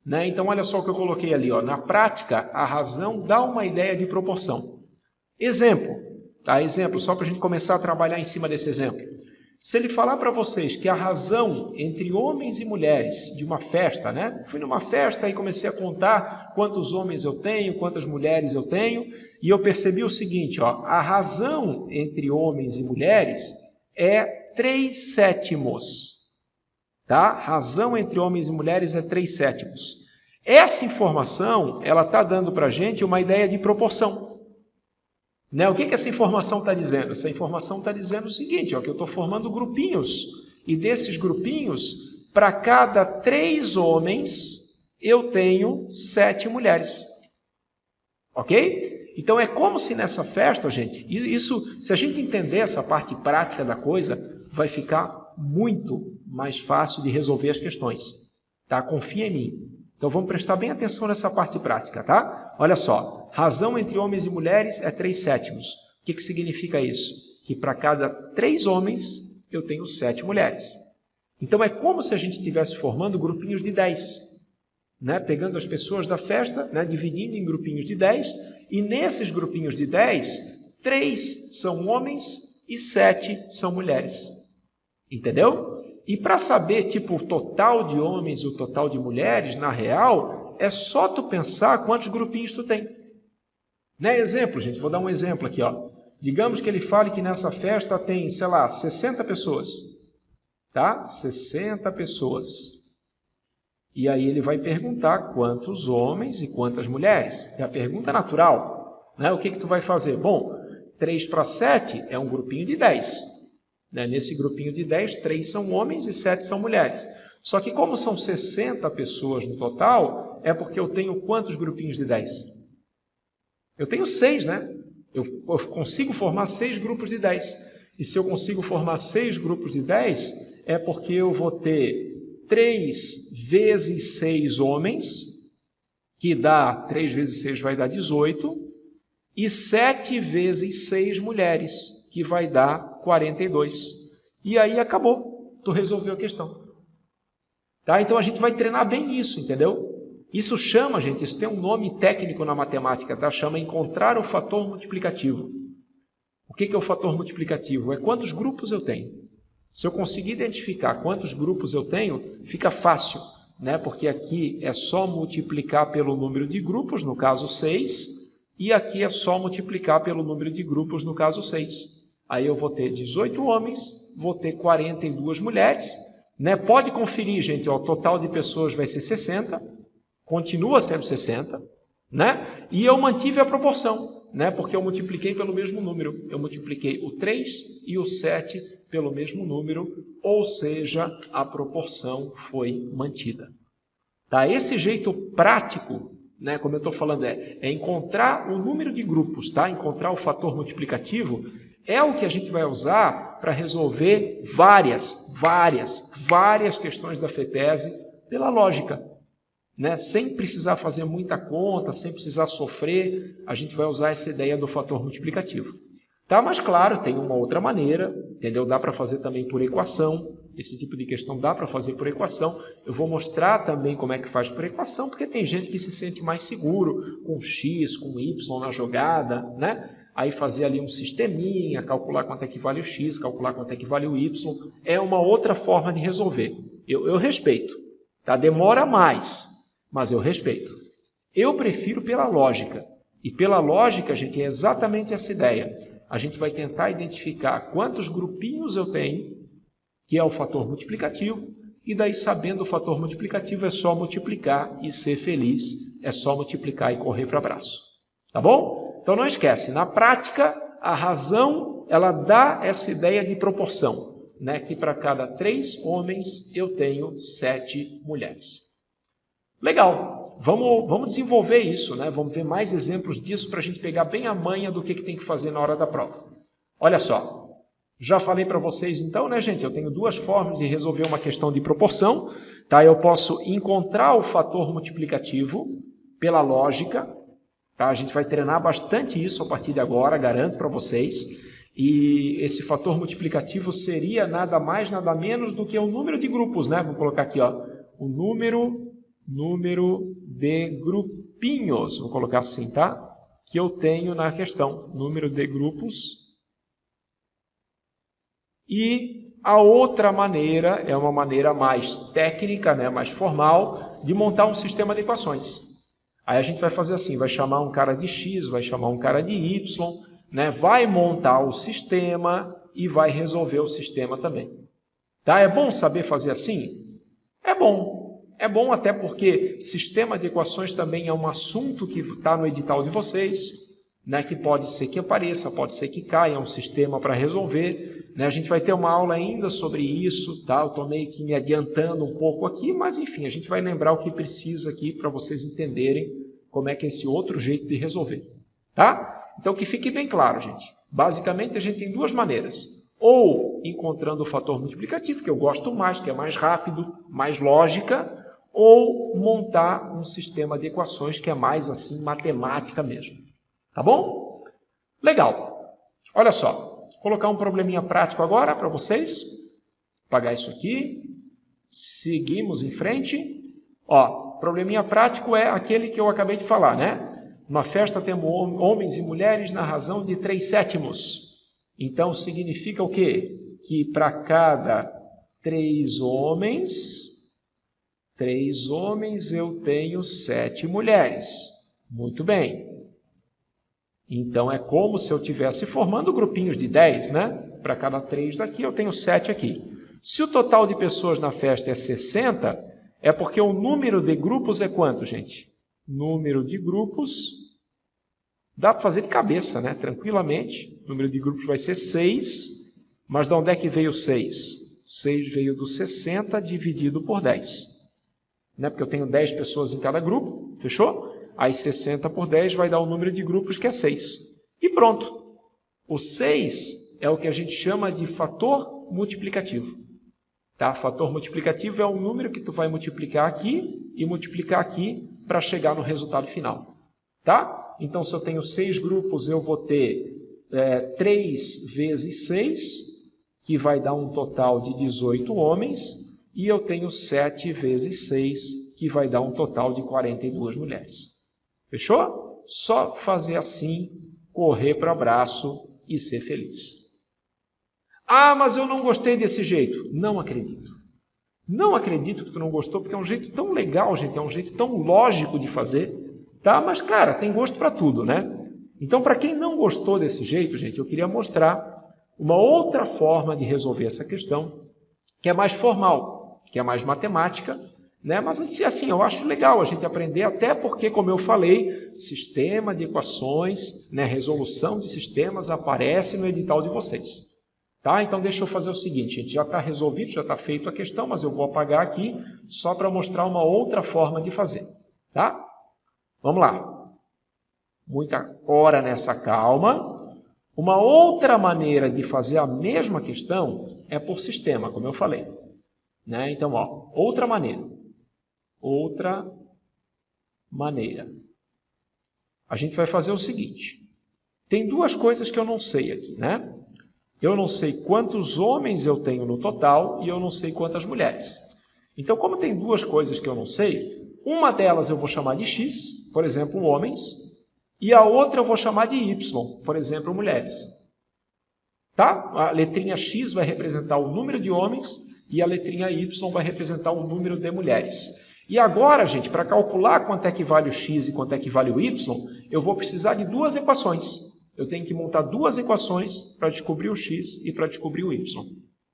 né? Então, olha só o que eu coloquei ali, ó. Na prática, a razão dá uma ideia de proporção. Exemplo, tá? Exemplo, só para a gente começar a trabalhar em cima desse exemplo. Se ele falar para vocês que a razão entre homens e mulheres de uma festa, né? Fui numa festa e comecei a contar quantos homens eu tenho, quantas mulheres eu tenho, e eu percebi o seguinte, ó, a razão entre homens e mulheres é 3/7. Tá? Razão entre homens e mulheres é 3/7. Essa informação, ela está dando para a gente uma ideia de proporção. Né? O que essa informação está dizendo? Essa informação está dizendo o seguinte, ó, que eu estou formando grupinhos, e desses grupinhos, para cada 3 homens, eu tenho 7 mulheres. Ok? Então é como se nessa festa, gente, isso, se a gente entender essa parte prática da coisa, vai ficar muito mais fácil de resolver as questões. Tá? Confia em mim. Então vamos prestar bem atenção nessa parte prática, tá? Olha só, razão entre homens e mulheres é 3/7. O que significa isso? Que para cada 3 homens, eu tenho 7 mulheres. Então é como se a gente estivesse formando grupinhos de 10. Né? Pegando as pessoas da festa, né? Dividindo em grupinhos de 10, e nesses grupinhos de 10, 3 são homens e 7 são mulheres. Entendeu? E para saber, tipo, o total de homens e o total de mulheres, na real, é só tu pensar quantos grupinhos tu tem. Né? Exemplo, gente, vou dar um exemplo aqui, ó. Digamos que ele fale que nessa festa tem, sei lá, 60 pessoas. Tá? 60 pessoas. E aí ele vai perguntar quantos homens e quantas mulheres. É a pergunta natural. Né? O que tu vai fazer? Bom, 3/7 é um grupinho de 10. Nesse grupinho de 10, 3 são homens e 7 são mulheres. Só que como são 60 pessoas no total, é porque eu tenho quantos grupinhos de 10? Eu tenho 6, né? Eu consigo formar 6 grupos de 10. E se eu consigo formar 6 grupos de 10, é porque eu vou ter 3 vezes 6 homens, que dá 3 vezes 6 vai dar 18, e 7 vezes 6 mulheres, que vai dar 42. E aí acabou. Tu resolveu a questão. Tá? Então a gente vai treinar bem isso, entendeu? Isso chama, gente, isso tem um nome técnico na matemática, tá? Chama encontrar o fator multiplicativo. O que é o fator multiplicativo? É quantos grupos eu tenho. Se eu conseguir identificar quantos grupos eu tenho, fica fácil, né? Porque aqui é só multiplicar pelo número de grupos, no caso 6, e aqui é só multiplicar pelo número de grupos, no caso 6. Aí eu vou ter 18 homens, vou ter 42 mulheres. Né? Pode conferir, gente, ó, o total de pessoas vai ser 60, continua sendo 60, né? E eu mantive a proporção, né? Porque eu multipliquei pelo mesmo número. Eu multipliquei o 3 e o 7 pelo mesmo número, ou seja, a proporção foi mantida. Tá? Esse jeito prático, né, como eu estou falando, é encontrar o número de grupos, tá? Encontrar o fator multiplicativo, é o que a gente vai usar para resolver várias questões da FETESE pela lógica. Né? Sem precisar fazer muita conta, sem precisar sofrer, a gente vai usar essa ideia do fator multiplicativo. Tá? Mas claro, tem uma outra maneira, entendeu? Dá para fazer também por equação. Esse tipo de questão dá para fazer por equação. Eu vou mostrar também como é que faz por equação, porque tem gente que se sente mais seguro com x, com y na jogada, né? Aí fazer ali um sisteminha, calcular quanto é que vale o x, calcular quanto é que vale o y, é uma outra forma de resolver. Eu respeito, tá? Demora mais, mas eu respeito. Eu prefiro pela lógica. E pela lógica, gente, é exatamente essa ideia. A gente vai tentar identificar quantos grupinhos eu tenho, que é o fator multiplicativo, e daí, sabendo o fator multiplicativo, é só multiplicar e ser feliz, é só multiplicar e correr para o abraço. Tá bom? Então não esquece, na prática, a razão ela dá essa ideia de proporção, né? Que para cada 3 homens eu tenho 7 mulheres. Legal, vamos desenvolver isso, né? Vamos ver mais exemplos disso para a gente pegar bem a manha do que tem que fazer na hora da prova. Olha só, já falei para vocês então, né, gente? Eu tenho 2 formas de resolver uma questão de proporção. Tá? Eu posso encontrar o fator multiplicativo pela lógica. Tá? A gente vai treinar bastante isso a partir de agora, garanto para vocês. E esse fator multiplicativo seria nada mais, nada menos do que o número de grupos, né? Vou colocar aqui, ó, o número número de grupinhos, vou colocar assim, tá? Que eu tenho na questão, número de grupos. E a outra maneira, é uma maneira mais técnica, né, mais formal, de montar um sistema de equações. Aí a gente vai fazer assim, vai chamar um cara de x, vai chamar um cara de y, né, vai montar o sistema e vai resolver o sistema também. Tá? É bom saber fazer assim? É bom. É bom até porque sistema de equações também é um assunto que está no edital de vocês, né, que pode ser que apareça, pode ser que caia, é um sistema para resolver. Né? A gente vai ter uma aula ainda sobre isso, tá? Eu estou meio que me adiantando um pouco aqui, mas enfim, a gente vai lembrar o que precisa aqui para vocês entenderem como é que é esse outro jeito de resolver. Tá? Então que fique bem claro, gente. Basicamente a gente tem duas maneiras. Ou encontrando o fator multiplicativo, que eu gosto mais, que é mais rápido, mais lógica, ou montar um sistema de equações que é mais assim, matemática mesmo. Tá bom? Legal. Olha só, vou colocar um probleminha prático agora para vocês. Apagar isso aqui. Seguimos em frente. Ó, probleminha prático é aquele que eu acabei de falar, né? Numa festa temos homens e mulheres na razão de 3/7. Então, significa o quê? Que para cada 3 homens, eu tenho 7 mulheres. Muito bem. Então, é como se eu estivesse formando grupinhos de 10, né? Para cada 3 daqui, eu tenho 7 aqui. Se o total de pessoas na festa é 60, é porque o número de grupos é quanto, gente? Número de grupos... Dá para fazer de cabeça, né? Tranquilamente. O número de grupos vai ser 6. Mas de onde é que veio 6? 6 veio do 60 dividido por 10. Né? Porque eu tenho 10 pessoas em cada grupo. Fechou? Aí 60 por 10 vai dar o número de grupos que é 6. E pronto. O 6 é o que a gente chama de fator multiplicativo. Tá? Fator multiplicativo é um número que tu vai multiplicar aqui e multiplicar aqui para chegar no resultado final. Tá? Então, se eu tenho 6 grupos, eu vou ter 3 vezes 6, que vai dar um total de 18 homens, e eu tenho 7 vezes 6, que vai dar um total de 42 mulheres. Fechou? Só fazer assim, correr para o abraço e ser feliz. Ah, mas eu não gostei desse jeito. Não acredito. Não acredito que tu não gostou, porque é um jeito tão legal, gente, é um jeito tão lógico de fazer. Tá? Mas, cara, tem gosto para tudo, né? Então, para quem não gostou desse jeito, gente, eu queria mostrar uma outra forma de resolver essa questão, que é mais formal, que é mais matemática, né? Mas, assim, eu acho legal a gente aprender, até porque, como eu falei, sistema de equações, né, resolução de sistemas aparece no edital de vocês. Tá? Então, deixa eu fazer o seguinte, gente, já está resolvido, já está feito a questão, mas eu vou apagar aqui só para mostrar uma outra forma de fazer. Tá? Vamos lá. Muita hora nessa calma. Uma outra maneira de fazer a mesma questão é por sistema, como eu falei. Né? Então, ó, outra maneira. Outra maneira. A gente vai fazer o seguinte. Tem duas coisas que eu não sei aqui, né? Eu não sei quantos homens eu tenho no total e eu não sei quantas mulheres. Então, como tem duas coisas que eu não sei, uma delas eu vou chamar de x, por exemplo, homens, e a outra eu vou chamar de y, por exemplo, mulheres. Tá? A letrinha x vai representar o número de homens e a letrinha y vai representar o número de mulheres. E agora, gente, para calcular quanto é que vale o x e quanto é que vale o y, eu vou precisar de duas equações. Eu tenho que montar duas equações para descobrir o x e para descobrir o y.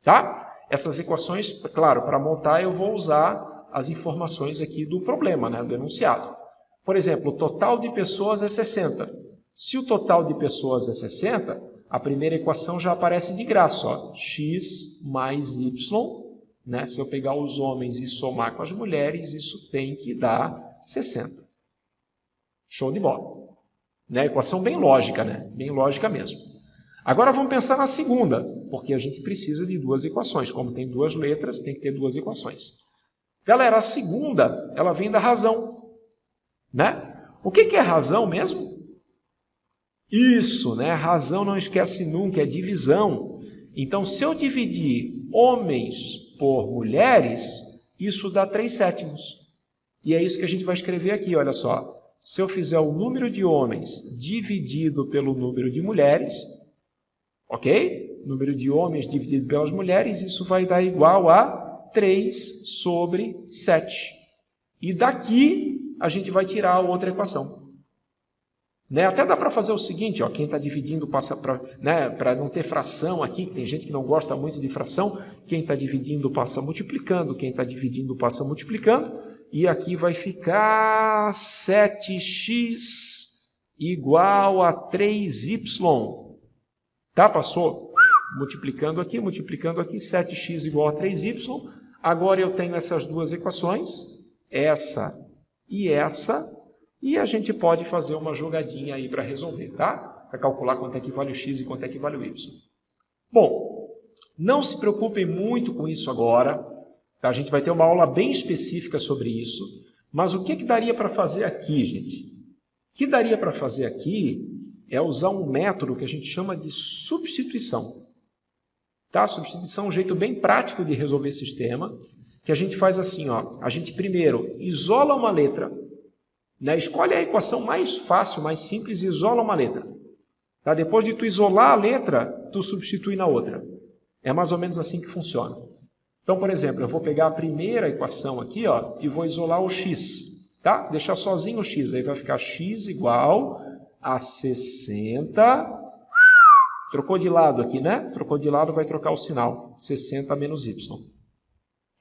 Tá? Essas equações, claro, para montar eu vou usar as informações aqui do problema, né, do enunciado. Por exemplo, o total de pessoas é 60. Se o total de pessoas é 60, a primeira equação já aparece de graça. Ó, x mais y, né? Se eu pegar os homens e somar com as mulheres, isso tem que dar 60. Show de bola. Né? Equação bem lógica, né? Bem lógica mesmo. Agora vamos pensar na segunda, porque a gente precisa de duas equações. Como tem duas letras, tem que ter duas equações. Galera, a segunda, ela vem da razão. Né? O que é razão mesmo? Isso, né? Razão, não esquece nunca, é divisão. Então, se eu dividir homens por mulheres, isso dá 3/7. E é isso que a gente vai escrever aqui, olha só. Se eu fizer o número de homens dividido pelo número de mulheres, ok? Número de homens dividido pelas mulheres, isso vai dar igual a 3 sobre 7. E daqui a gente vai tirar a outra equação. Né? Até dá para fazer o seguinte, ó, quem está dividindo passa para, né, para não ter fração aqui, que tem gente que não gosta muito de fração, quem está dividindo passa multiplicando, quem está dividindo passa multiplicando, e aqui vai ficar 7x igual a 3y. Tá? Passou multiplicando aqui, 7x igual a 3y. Agora eu tenho essas duas equações, essa, e a gente pode fazer uma jogadinha aí para resolver, tá? Para calcular quanto é que vale o x e quanto é que vale o y. Bom, não se preocupem muito com isso agora, tá? A gente vai ter uma aula bem específica sobre isso, mas o que daria para fazer aqui, gente? O que daria para fazer aqui é usar um método que a gente chama de substituição. Tá? Substituição é um jeito bem prático de resolver sistema, que a gente faz assim, ó, a gente primeiro isola uma letra, né? Escolhe a equação mais fácil, mais simples e isola uma letra. Tá? Depois de tu isolar a letra, tu substitui na outra. É mais ou menos assim que funciona. Então, por exemplo, eu vou pegar a primeira equação aqui, ó, e vou isolar o x. Tá? Deixar sozinho o x, aí vai ficar x igual a 60... Trocou de lado aqui, né? Trocou de lado, vai trocar o sinal. 60 menos y.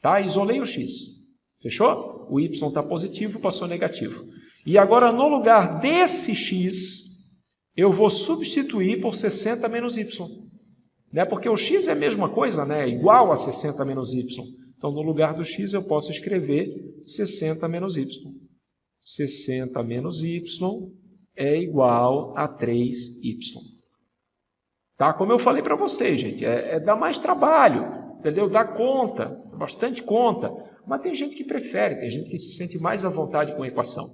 Tá? Isolei o x. Fechou? O y está positivo, passou negativo. E agora, no lugar desse x, eu vou substituir por 60 menos y. Né? Porque o x é a mesma coisa, né? Igual a 60 menos y. Então, no lugar do x, eu posso escrever 60 menos y. 60 menos y é igual a 3y. Tá? Como eu falei para vocês, gente, dá mais trabalho, entendeu? Dá conta, bastante conta, mas tem gente que prefere, tem gente que se sente mais à vontade com a equação.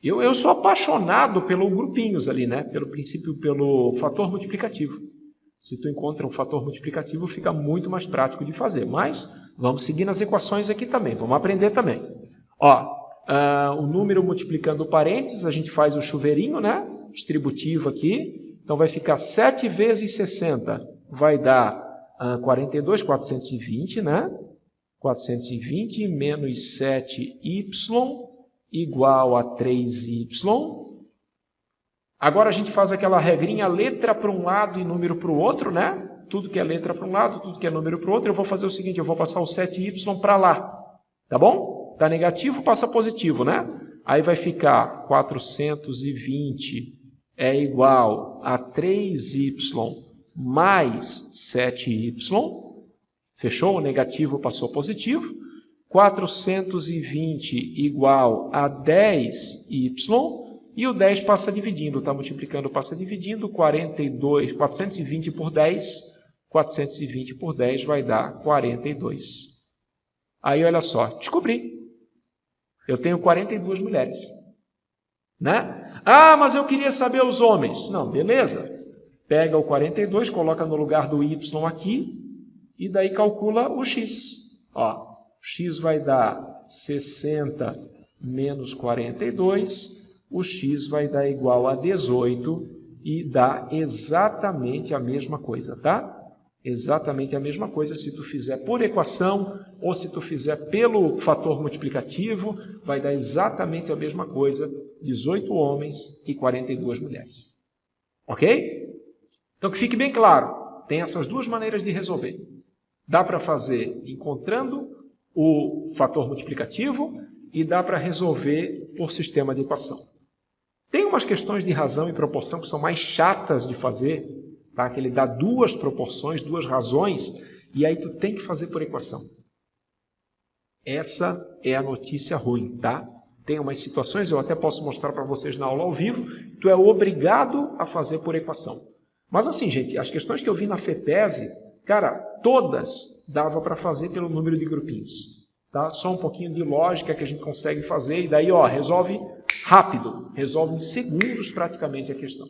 Eu sou apaixonado pelo grupinhos ali, né? Pelo princípio, pelo fator multiplicativo. Se tu encontra um fator multiplicativo, fica muito mais prático de fazer, mas vamos seguir nas equações aqui também, vamos aprender também. Ó, o número multiplicando parênteses, a gente faz o chuveirinho, né? Distributivo aqui. Então, vai ficar 7 vezes 60, vai dar 42, 420, né? 420 menos 7y igual a 3y. Agora, a gente faz aquela regrinha, letra para um lado e número para o outro, né? Tudo que é letra para um lado, tudo que é número para o outro. Eu vou fazer o seguinte, eu vou passar o 7y para lá, tá bom? Está negativo, passa positivo, né? Aí vai ficar 420 é igual a 3y mais 7y. Fechou? O negativo passou positivo. 420 igual a 10y. E o 10 passa dividindo. Está multiplicando, passa dividindo. 420 por 10. 420 por 10 vai dar 42. Aí, olha só. Descobri. Eu tenho 42 mulheres. Né? Ah, mas eu queria saber os homens. Não, beleza. Pega o 42, coloca no lugar do y aqui, e daí calcula o x. Ó, x vai dar 60 menos 42, o x vai dar igual a 18, e dá exatamente a mesma coisa, tá? Exatamente a mesma coisa se tu fizer por equação, ou se tu fizer pelo fator multiplicativo, vai dar exatamente a mesma coisa, 18 homens e 42 mulheres. Ok? Então, que fique bem claro, tem essas duas maneiras de resolver. Dá para fazer encontrando o fator multiplicativo e dá para resolver por sistema de equação. Tem umas questões de razão e proporção que são mais chatas de fazer, tá? Que ele dá duas proporções, duas razões, e aí tu tem que fazer por equação. Essa é a notícia ruim, tá? Tem umas situações, eu até posso mostrar para vocês na aula ao vivo, tu é obrigado a fazer por equação. Mas assim, gente, as questões que eu vi na FETESE, cara, todas dava para fazer pelo número de grupinhos. Tá? Só um pouquinho de lógica que a gente consegue fazer, e daí, ó, resolve rápido, resolve em segundos praticamente a questão.